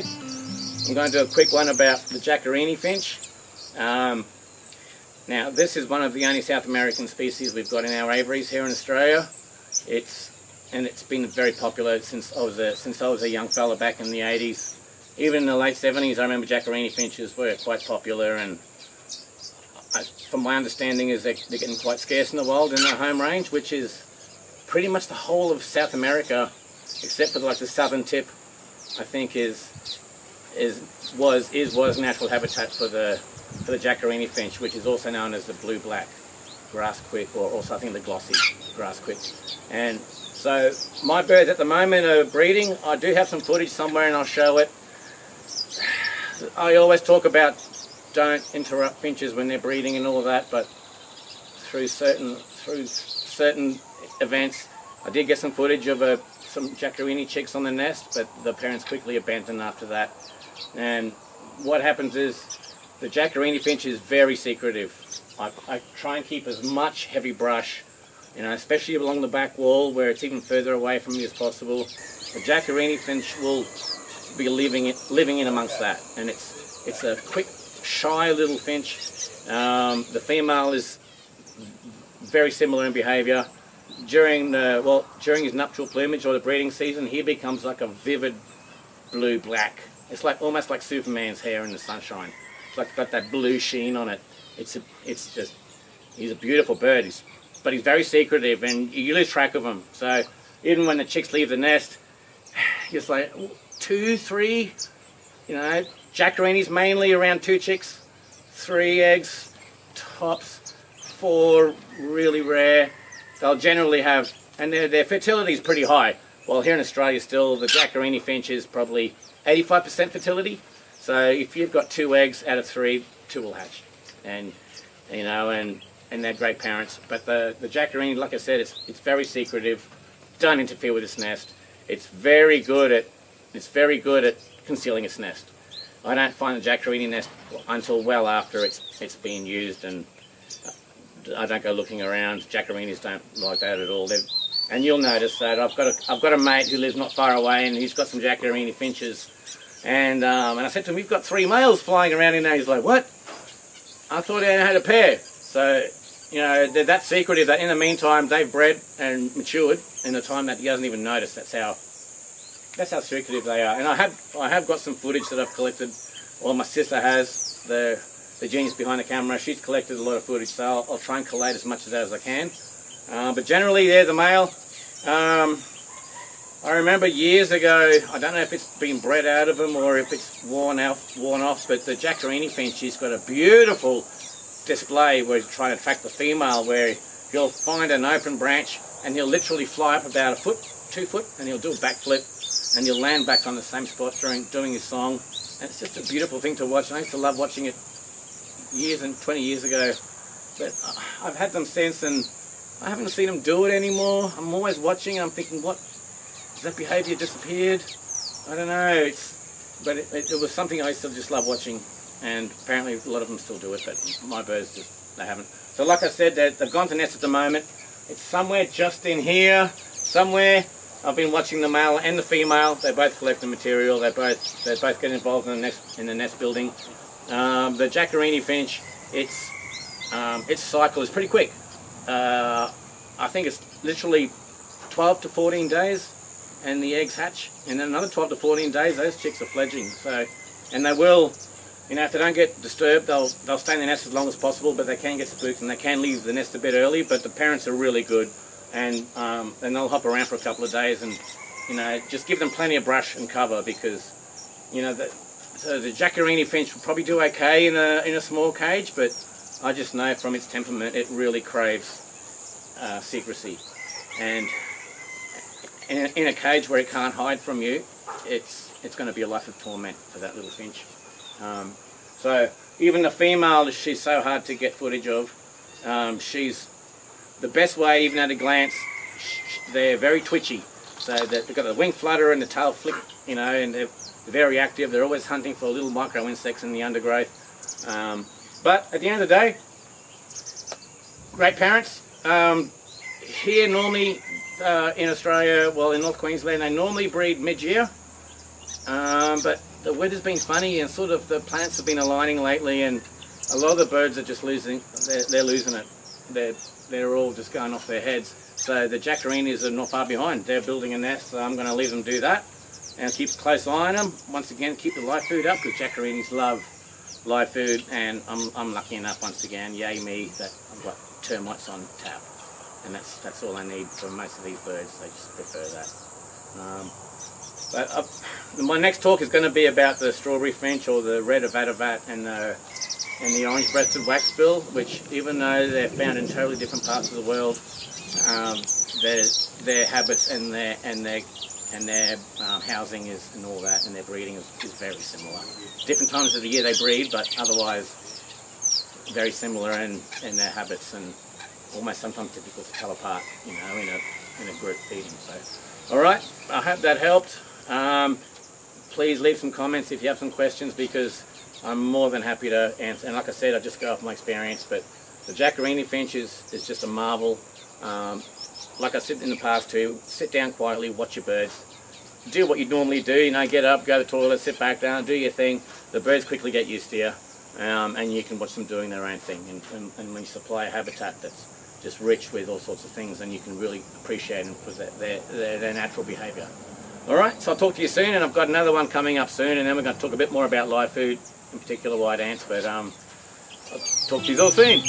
today. I'm going to do a quick one about the Jacarini Finch. Now this is one of the only South American species we've got in our aviaries here in Australia. It's been very popular since I was a young fella back in the 80s. Even in the late 70s I remember Jacarini Finches were quite popular, and from my understanding is they're getting quite scarce in the wild in their home range, which is pretty much the whole of South America, except for like the southern tip. I think was natural habitat for the Jacarini Finch, which is also known as the blue-black grass quit, or also I think the glossy grass quit. And so my birds at the moment are breeding. I do have some footage somewhere and I'll show it. I always talk about don't interrupt finches when they're breeding and all of that, but through certain events I did get some footage of some Jacarini chicks on the nest, but the parents quickly abandoned after that. And what happens is the Jacarini Finch is very secretive. I try and keep as much heavy brush, especially along the back wall where it's even further away from me as possible. The Jacarini Finch will be living in amongst that, and it's a quick, shy little finch. The female is very similar in behaviour. During his nuptial plumage or the breeding season, he becomes like a vivid blue-black. It's like almost like Superman's hair in the sunshine. It's like got that blue sheen on it. He's a beautiful bird. But he's very secretive, and you lose track of him. So even when the chicks leave the nest, it's like 2, 3. Jacarini's mainly around 2 chicks, 3 eggs, tops, 4 really rare. They'll generally have, and their fertility is pretty high. Well, here in Australia still, the Jacarini Finch is probably 85% fertility. So if you've got 2 eggs out of 3, 2 will hatch, and they're great parents. But the Jacarini, like I said, it's very secretive. Don't interfere with its nest. It's very good at concealing its nest. I don't find the Jacarini nest until well after it's been used, and I don't go looking around. Jacarinis don't like that at all. And you'll notice that I've got a mate who lives not far away, and he's got some Jacarini Finches. And I said to him, "We've got 3 males flying around in there." He's like, "What? I thought I had a pair." So they're that secretive that in the meantime they've bred and matured in the time that he hasn't even noticed. That's how secretive they are. And I have got some footage that I've collected, or my sister has, the genius behind the camera. She's collected a lot of footage, so I'll try and collate as much of that as I can. But generally they're the male. I remember years ago, I don't know if it's been bred out of them or if it's worn off, but the Jacarini Finch, he's got a beautiful display where he's trying to attract the female, where he'll find an open branch and he'll literally fly up about 1 foot, 2 foot, and he'll do a backflip, and he'll land back on the same spot doing his song. And it's just a beautiful thing to watch. I used to love watching it 20 years ago, but I've had them since, and I haven't seen them do it anymore. I'm always watching, and I'm thinking, what? Has that behaviour disappeared? I don't know. But it was something I used to just love watching, and apparently a lot of them still do it, but my birds they haven't. So like I said, they've gone to nest at the moment. It's somewhere just in here, somewhere. I've been watching the male and the female. They both collect the material. They both get involved in the nest building. The Jacarini Finch, its cycle is pretty quick. I think it's literally 12 to 14 days, and the eggs hatch, and then another 12 to 14 days, those chicks are fledging. So, and they will, if they don't get disturbed, they'll stay in the nest as long as possible, but they can get spooked and they can leave the nest a bit early. But the parents are really good, and they'll hop around for a couple of days, and just give them plenty of brush and cover, because so the Jacarini Finch will probably do okay in a small cage, but I just know from its temperament it really craves secrecy, and in a cage where it can't hide from you, it's going to be a life of torment for that little finch. So even the female, she's so hard to get footage of. She's the best way, even at a glance. They're very twitchy, so they've got the wing flutter and the tail flick, and they're very active. They're always hunting for little micro insects in the undergrowth. But at the end of the day, great parents. Here normally in Australia, well in North Queensland, they normally breed mid-year. But the weather's been funny, and sort of the planets have been aligning lately, and a lot of the birds are just losing. They're losing it. They're all just going off their heads. So the jacarinis are not far behind. They're building a nest, so I'm going to leave them do that and keep a close eye on them. Once again, keep the live food up, because jacarinis love live food, and I'm lucky enough once again, yay me, that I've got termites on tap, and that's all I need for most of these birds. They just prefer that. My next talk is going to be about the strawberry finch, or the red avadavat, and the orange-breasted waxbill, which, even though they're found in totally different parts of the world, their habits and their housing is, and all that, and their breeding is very similar. Different times of the year they breed, but otherwise very similar in their habits, and almost sometimes difficult to tell apart, you know, in a group feeding. So, all right, I hope that helped. Please leave some comments if you have some questions, because I'm more than happy to answer. And like I said, I just go off my experience, but the Jacarini Finch is just a marvel. Like I said in the past too, sit down quietly, watch your birds, do what you normally do, you know, get up, go to the toilet, sit back down, do your thing. The birds quickly get used to you, and you can watch them doing their own thing. And when you supply a habitat that's just rich with all sorts of things, then you can really appreciate them for their natural behaviour. Alright, so I'll talk to you soon, and I've got another one coming up soon, and then we're going to talk a bit more about live food, in particular white ants, but I'll talk to you all soon.